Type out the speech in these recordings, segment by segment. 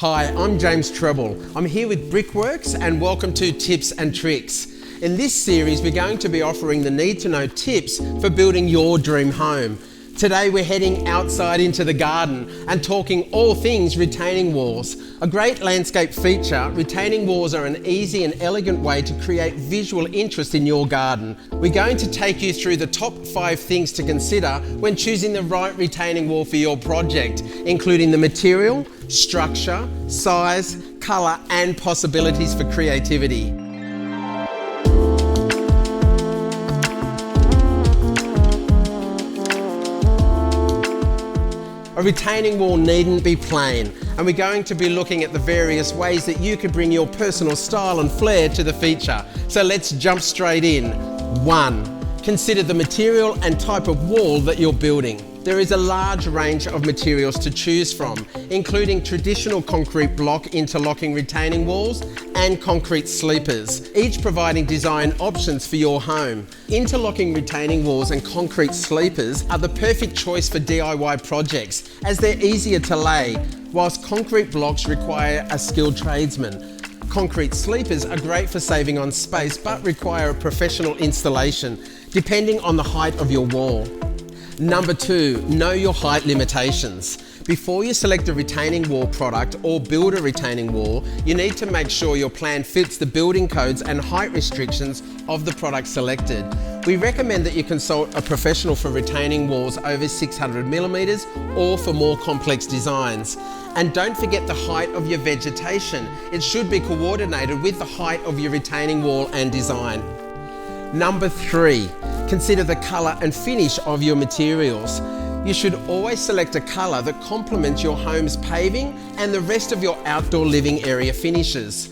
Hi, I'm James Treble. I'm here with Brickworks and welcome to Tips and Tricks. In this series, we're going to be offering the need-to-know tips for building your dream home. Today, we're heading outside into the garden and talking all things retaining walls. A great landscape feature, retaining walls are an easy and elegant way to create visual interest in your garden. We're going to take you through the top 5 things to consider when choosing the right retaining wall for your project, including the material, structure, size, colour and possibilities for creativity. A retaining wall needn't be plain, and we're going to be looking at the various ways that you could bring your personal style and flair to the feature. So let's jump straight in. 1. Consider the material and type of wall that you're building. There is a large range of materials to choose from, including traditional concrete block interlocking retaining walls and concrete sleepers, each providing design options for your home. Interlocking retaining walls and concrete sleepers are the perfect choice for DIY projects as they're easier to lay, whilst concrete blocks require a skilled tradesman. Concrete sleepers are great for saving on space but require a professional installation, depending on the height of your wall. Number 2, know your height limitations. Before you select a retaining wall product or build a retaining wall, you need to make sure your plan fits the building codes and height restrictions of the product selected. We recommend that you consult a professional for retaining walls over 600mm or for more complex designs. And don't forget the height of your vegetation. It should be coordinated with the height of your retaining wall and design. Number 3, consider the colour and finish of your materials. You should always select a colour that complements your home's paving and the rest of your outdoor living area finishes.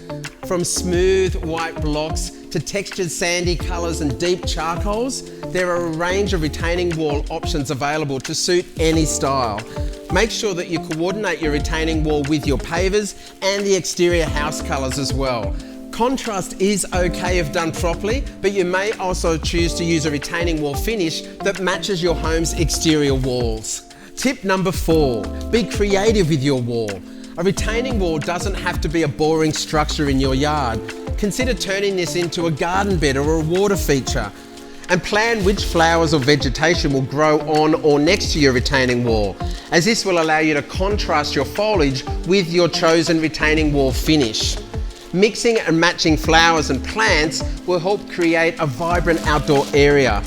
From smooth white blocks to textured sandy colours and deep charcoals, there are a range of retaining wall options available to suit any style. Make sure that you coordinate your retaining wall with your pavers and the exterior house colours as well. Contrast is okay if done properly, but you may also choose to use a retaining wall finish that matches your home's exterior walls. Tip number 4, be creative with your wall. A retaining wall doesn't have to be a boring structure in your yard. Consider turning this into a garden bed or a water feature, and plan which flowers or vegetation will grow on or next to your retaining wall, as this will allow you to contrast your foliage with your chosen retaining wall finish. Mixing and matching flowers and plants will help create a vibrant outdoor area.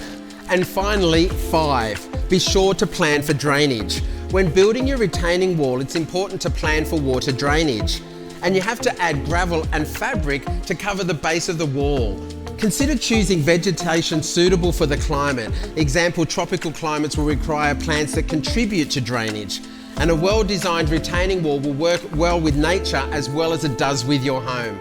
And finally, 5, be sure to plan for drainage. When building your retaining wall, it's important to plan for water drainage. And you have to add gravel and fabric to cover the base of the wall. Consider choosing vegetation suitable for the climate. Example, tropical climates will require plants that contribute to drainage. And a well-designed retaining wall will work well with nature as well as it does with your home.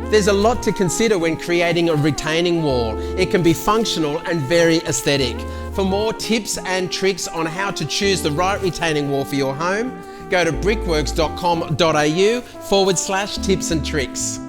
There's a lot to consider when creating a retaining wall. It can be functional and very aesthetic. For more tips and tricks on how to choose the right retaining wall for your home, go to brickworks.com.au/tips and tricks.